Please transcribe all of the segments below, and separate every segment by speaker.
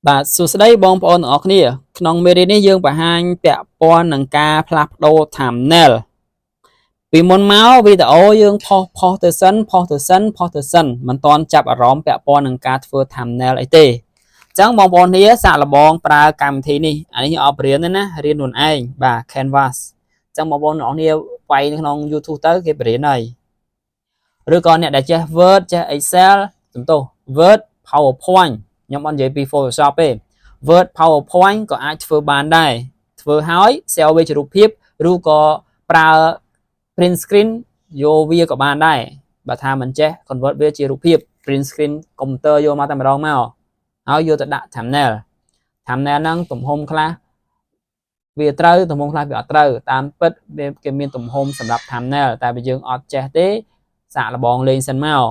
Speaker 1: បាទសួស្តីបងប្អូនទាំងអស់គ្នាក្នុងមេរៀននេះយើងបង្ហាញពាក់ព័ន្ធនឹងការផ្លាស់ប្ដូរ thumbnail ពីមុនមកវីដេអូយើងផុសទៅសិនមិនទាន់ចាប់អារម្មណ៍ពាក់ព័ន្ធនឹងការធ្វើ thumbnail អីទេអញ្ចឹងបងប្អូនគ្នាសាកល្បងប្រើកម្មវិធីនេះអានេះអបរៀនទេណារៀនខ្លួនឯងបាទ Canvas អញ្ចឹងបងប្អូនទាំងអស់គ្នាវាយនៅក្នុង YouTube ទៅគេបរៀនហើយឬក៏អ្នកដែលចេះ Word ចេះ Excel សំទោស Word PowerPoint ខ្ញុំអត់និយាយពី Photoshop ទេ Word PowerPoint ក៏អាចធ្វើបានដែរធ្វើហើយ save វាជារូបភាពឬក៏ប្រើ print screen យកវាក៏បានដែរបើថាមិនចេះ convert វាជារូបភាព print screen កុំព្យូទ័រយកមកតែម្ដងមកហើយយកទៅដាក់ thumbnail ហ្នឹងទំហំខ្លះវាត្រូវទំហំខ្លះវាអត់ត្រូវតាមពិតគេមានទំហំសម្រាប់ thumbnail តែបើយើងអត់ចេះទេសាកល្បងលេងសិនមក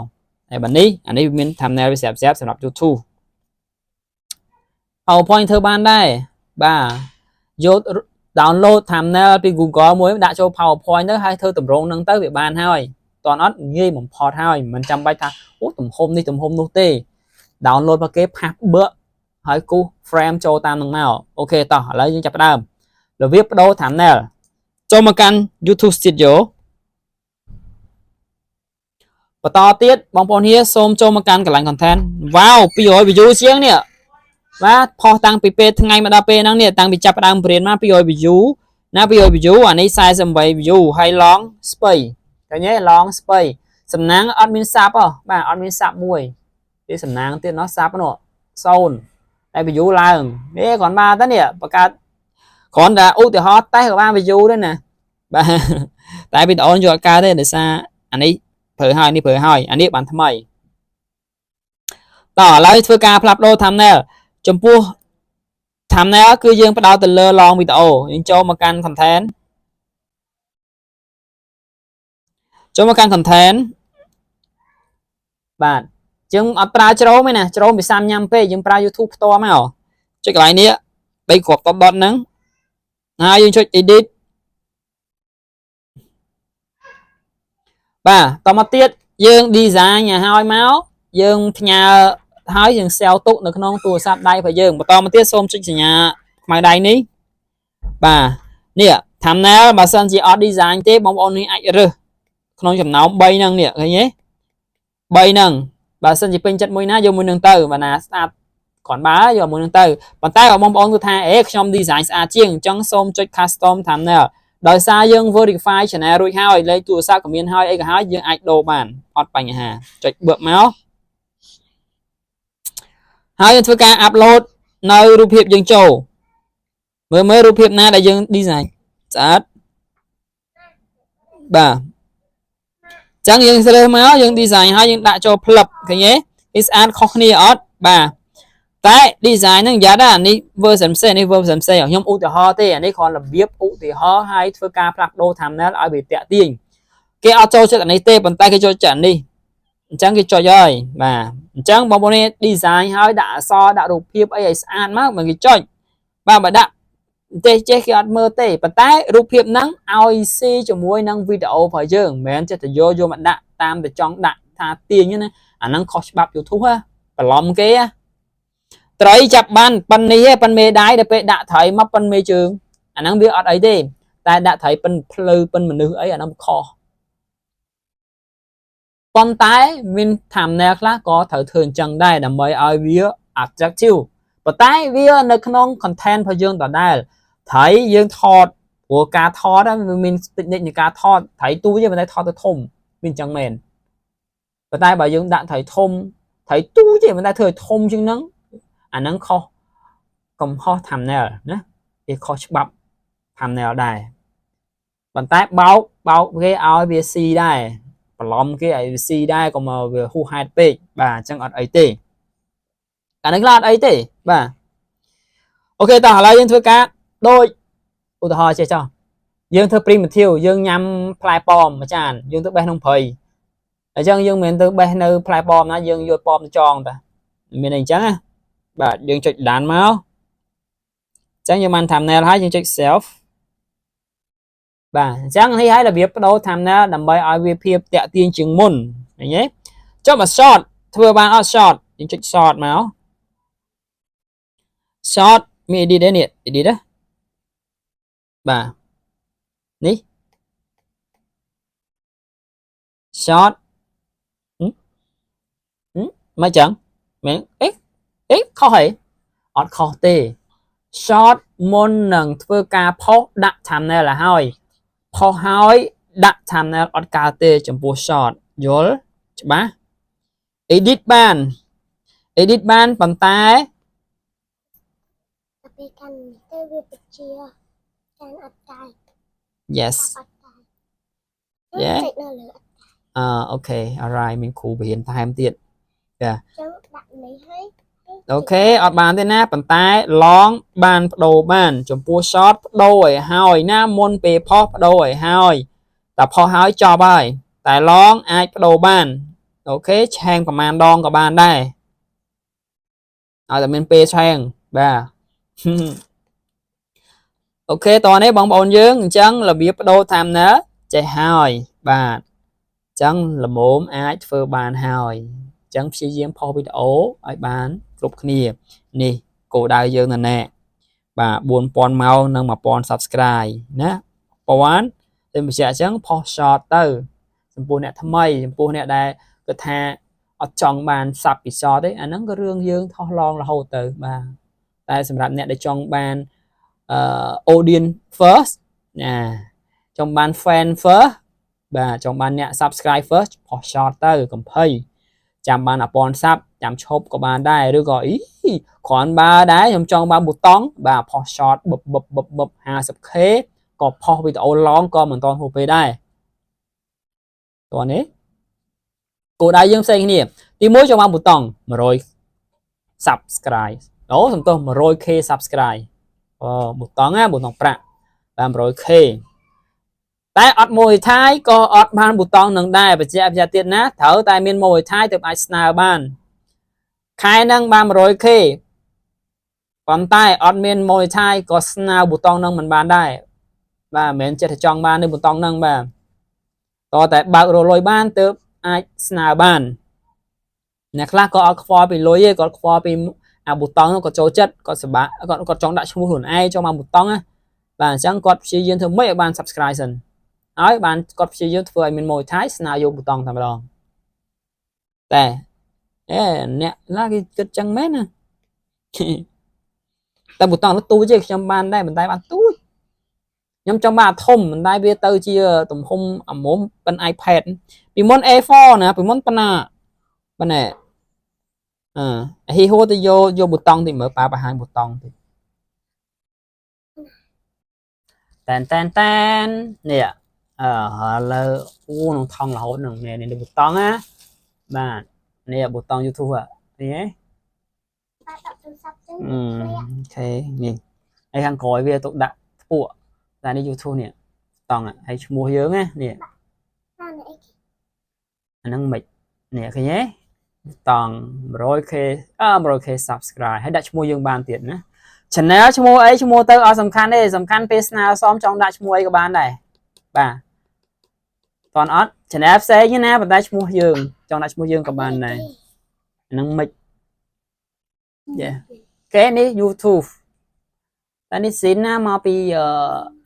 Speaker 1: ហើយបើនេះអានេះមាន thumbnail វាស្រាប់សម្រាប់ YouTube PowerPoint ធ្វើបានដែរបាទយក download thumbnail ពី Google មួយដាក់ចូល PowerPoint ទៅហើយធ្វើតម្រងហ្នឹងទៅវាបានហើយតើអត់ងាយបំផុតហើយមិនចាំបាច់ថាអូទំហំនេះទំហំនោះទេ download មកគេផាសបើហើយគូស frame ចូលតាមនឹងមកអូខេតោះឥឡូវយើងចាប់ផ្ដើមរបៀបបដូរ thumbnail ចូលមកកាន់ YouTube Studio បន្តទៀតបងប្អូនhere សូមចូលមកកាន់កន្លែង content វ៉ាវ200 view ជាងនេះបាទផុសតាំងពីពេលថ្ងៃមកដល់ពេលហ្នឹងនេះតាំងពីចាប់ផ្ដើមបរៀនមក200 view ណា200 view អានេះ48 view ហើយ long ស្ពៃឃើញទេ long ស្ពៃសំណាងអត់មានសាប់ហ៎បាទអត់មានសាប់មួយទេសំណាងទៀតនោះសាប់នោះ0តែ view ឡើងនេះគ្រាន់បានទៅនេះបង្កើតគ្រាន់តែឧទាហរណ៍តេស្តក៏បាន view ដែរណាបាទតែវីដេអូយកអត់កើតទេដោយសារអានេះប្រើហើយនេះប្រើហើយអានេះបានថ្មីតោះឥឡូវធ្វើការផ្លាស់ប្ដូរ thumbnail ចំពោះ thumbnail គឺយើងផ្ដោតទៅលើ long វីដេអូយើងចូលមកកាន់ content ចូលមកកាន់ content បាទយើងអត់ប្រើជ្រោមទេណាជ្រោមវាសាំញ៉ាំពេកយើងប្រើ YouTube ផ្ទាល់មកចុចកន្លែងនេះ3គ្រាប់ដុតហ្នឹងហើយយើងចុច edit បាទតមកទៀតយើង design ឲ្យមកយើងផ្ញើហើយយើង save ទុកនៅក្នុងទូរស័ព្ទដៃរបស់យើងបន្តមកទៀតសូមចុចសញ្ញាខ្មៅដៃនេះបាទនេះ thumbnail បើសិនជាអត់ design ទេបងប្អូននេះអាចរើសក្នុងចំណោម3ហ្នឹងនេះឃើញទេ3ហ្នឹងបើសិនជាពេញចិត្តមួយណាយកមួយហ្នឹងទៅបើណាស្អាតគ្រាន់បើយកមួយហ្នឹងទៅប៉ុន្តែបងប្អូនគឺថាខ្ញុំ design ស្អាតជាងអញ្ចឹងសូមចុច custom thumbnail ដោយសារយើង verify channel រួចហើយលេខទូរស័ព្ទក៏មានហើយអីក៏ហើយយើងអាចដូរបានអត់បញ្ហាចុចបើកមកហើយយើងធ្វើការ upload នៅរូបភាពយើងចូលមើលរូបភាពណាដែលយើង design ស្អាតបាទចឹងយើងស្រើសមកយើង design ហើយយើងដាក់ចូលផ្លឹបឃើញទេវាស្អាតខុសគ្នាអត់បាទតែ design ហ្នឹងយ៉ាដែរអានេះ version ផ្សេងនេះ version ផ្សេងខ្ញុំឧទាហរណ៍ទេអានេះគ្រាន់របៀបឧទាហរណ៍ហើយធ្វើការផ្លាស់ប្ដូរ thumbnail ឲ្យវាតាក់ទាញគេអត់ចូលចិត្តអានេះទេប៉ុន្តែគេចូលចិត្តអានេះអញ្ចឹងគេចុចហើយបាទអញ្ចឹងបងប្អូននេះ design ហើយដាក់អក្សរដាក់រូបភាពអីឲ្យស្អាតមកមិនគេចុចបាទបើដាក់ទេចេះគេអត់មើលទេប៉ុន្តែរូបភាពហ្នឹងឲ្យស៊ីជាមួយនឹងវីដេអូរបស់យើងមិនមែនចេះតែយកមកដាក់តាមតែចង់ដាក់ថាទាញណាអាហ្នឹងខុសច្បាប់ YouTube ហ៎បន្លំគេត្រីចាប់បានប៉ុននេះប៉ុនមេដៃដល់ពេលដាក់ត្រីមកប៉ុនមេជើងអាហ្នឹងវាអត់អីទេតែដាក់ត្រីប៉ុនភ្លៅប៉ុនមនុស្សអីអាហ្នឹងខុសប៉ុន្តែមាន thumbnail ខ្លះក៏ត្រូវធ្វើអញ្ចឹងដែរដើម្បីឲ្យវា attractive ប៉ុន្តែវានៅក្នុង content របស់យើងដដែលត្រីយើងថតព្រោះការថតវាមាន technique នៃការថតត្រីទូចទេប៉ុន្តែថតទៅធំវាអញ្ចឹងមែនប៉ុន្តែបើយើងដាក់ត្រីធំត្រីទូចទេប៉ុន្តែធ្វើឲ្យធំជាងហ្នឹងអាហ្នឹងខុសកំហុស thumbnail ណាវាខុសច្បាប់ thumbnail ដែរប៉ុន្តែបោកគេឲ្យវាស៊ីដែរបន្លំគេឲ្យវាស៊ីដែរកុំមកវាហួសហេតុពេកបាទអញ្ចឹងអត់អីទេអានេះខ្លះអត់អីទេបាទអូខេតោះឥឡូវយើងធ្វើការដូចឧទាហរណ៍ចេះចោះយើងធ្វើ primitive យើងញ៉ាំផ្លែប៉ោមមួយចានយើងទៅបេះក្នុងព្រៃអញ្ចឹងយើងមិនមែនទៅបេះនៅផ្លែប៉ោមណាយើងយកប៉ោមទៅចងតាមានអីអញ្ចឹងណាបាទយើងចុចដានមកអញ្ចឹងយើងបាន thumbnail ហើយយើងចុច save បាទអញ្ចឹងនេះហើយរបៀបបដូរ thumbnail ដើម្បីឲ្យវាភាពតាក់ទាញជាងមុនឃើញទេចុះមក short ធ្វើបានអត់ short យើងចុច short មក short មាន edit ដែរនេះ edit ណាបាទនេះ short មិនចឹងមែនអេខុសហីអត់ខុសទេ short មុននឹងធ្វើការផុសដាក់ thumbnail ឲ្យហើយផុសហើយដាក់ thumbnail អត់កើតទេចំពោះ short យល់ច្បាស់ edit បាន edit បានប៉ុន្តែពេលកាន់ទៅវាបជាកាន់អត់កាយ yes អូខេ alright មានគ្រូបរៀនថែមទៀតចាចឹងដាក់នេះឲ្យអូខេអត់បានទេណាប៉ុន្តែ long បានបដូរបានចំពោះ short បដូរឲ្យហើយណាមុនពេលផុសបដូរឲ្យហើយតែផុសហើយចប់ហើយតែ long អាចបដូរបានអូខេឆេងប្រហែលដងក៏បានដែរឲ្យតែមានពេលឆេងបាទអូខេតោះនេះបងប្អូនយើងអញ្ចឹងរបៀបបដូរ thumbnail ចេះហើយបាទអញ្ចឹងល្មមអាចធ្វើបានហើយអញ្ចឹងព្យាយាមផុសវីដេអូឲ្យបានគ្រប់គ្នានេះគោលដៅយើងណែបាទ 4000 ម៉ោងនិង 1000 subscribe ណា1000តែបញ្ជាក់អញ្ចឹងផុស short ទៅចំពោះអ្នកថ្មីចំពោះអ្នកដែលគាត់ថាអត់ចង់បាន sub ពី short ទេអាហ្នឹងក៏រឿងយើងថោះឡងរហូតទៅបាទតែសម្រាប់អ្នកដែលចង់បានaudience first ណាចង់បាន fan first បាទចង់បានអ្នក subscribe first ផុស short ទៅកំភៃចាំបាន1000 sub ចាំឈប់ក៏បានដែរឬក៏គ្រាន់បើដែរខ្ញុំចង់បានប៊ូតុងបាទផុស short បឹប 50k ក៏ផុសវីដេអូ long ក៏មិនតន់ហួសពេលដែរតោះនេះគោលដៅយើងផ្សេងគ្នាទី1ចង់បានប៊ូតុង100 subscribe អូសំទោស 100k subscribe ប៊ូតុងណាប៊ូតុងប្រាក់តាម 100k តែអត់មួយថៃក៏អត់បានប៊ូតុងនឹងដែរបញ្ជាក់ទៀតណាត្រូវតែមានមួយថៃទើបអាចស្នើបានខែហ្នឹងបាន 100k ប៉ុន្តែអត់មានមួយថៃក៏ស្នើប៊ូតុងនឹងមិនបានដែរបាទមិនមែនចេះតែចង់បានទេប៊ូតុងហ្នឹងបាទតតែបើករលុយបានទើបអាចស្នើបានអ្នកខ្លះក៏អត់ខ្វល់ពីលុយទេគាត់ខ្វល់ពីអាប៊ូតុងហ្នឹងគាត់ចូលចិត្តគាត់សប្បាយគាត់ចង់ដាក់ឈ្មោះខ្លួនឯងចង់បានប៊ូតុងណាបាទអញ្ចឹងគាត់ព្យាយាមធ្វើម៉េចឲ្យបាន subscribe សិនហើយបានគាត់ព្យាយាមធ្វើឲ្យមានមួយថៃស្នើយកប៊ូតុងតែម្ដងតែអ្នកណាគេគិតចឹងមែនណាតែប៊ូតុងនោះទូចទេខ្ញុំបានដែរមិនតែបានទូចខ្ញុំចង់បានធំមិនតែវាទៅជាទំហំអាមុំប៉ិន iPad ពីមុន A4 ណាពីមុនប៉ុណ្ណាប៉ុណ្ណេះហ៊ីហួរទៅយកប៊ូតុងទីមើលប៉ាបង្ហាញប៊ូតុងទីតែននេះឥឡូវនឹងថងរហូតនឹងនេះប៊ូតុងណាបាទនេះប៊ូតុង YouTube នេះហ៎អូខេនេះហើយខាងក្រោយវាទុកដាក់ខ្ពស់តែនេះ YouTube នេះតង់ហើយឈ្មោះយើងណានេះអាហ្នឹងមិននេះឃើញទេតង់ 100k 100k subscribe ហើយដាក់ឈ្មោះយើងបានទៀតណា channel ឈ្មោះអីឈ្មោះទៅអត់សំខាន់ទេសំខាន់ពេលស្នើសុំចង់ដាក់ឈ្មោះអីក៏បានដែរបាទតន់អត់ channel ផ្សេងណាប៉ុន្តែឈ្មោះយើងចង់ដាក់ឈ្មោះយើងក៏បានដែរហ្នឹងមិនគេនេះ YouTube តែនេះស៊ីនណាមកពី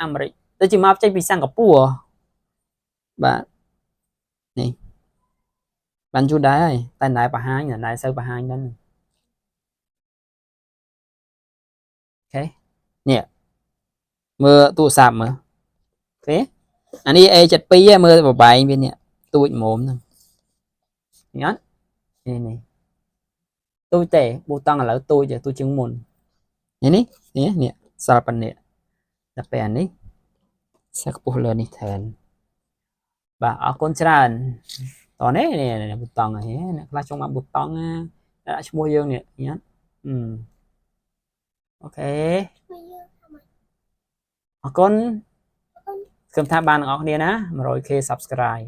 Speaker 1: អាមេរិកទៅជាមកចេញពីសិង្ហបុរីបាទនេះបានយូរដែរហើយតែណែបង្ហាញណែសូវបង្ហាញដល់អូខេនេះមើលទូរស័ព្ទមើលអូខេអានេះ A72 ឯងមើលបបែងវានេះទូចហ្មងហ្នឹងញ៉ាំនេះទូចទេប៊ូតុងឥឡូវទូចជាងមុននេះសល់ប៉ុណ្ណេះតែពេលអានេះសាក់ពោះលើនេះថែនបាទអរគុណច្រើនតោះនេះប៊ូតុងហ្នឹងអ្នកខ្លះចង់បានប៊ូតុងដាក់ឈ្មោះយើងនេះញ៉ាំអូខេអរគុណខ្ញុំថាបានអ្នកនរគ្នាណា 100k subscribe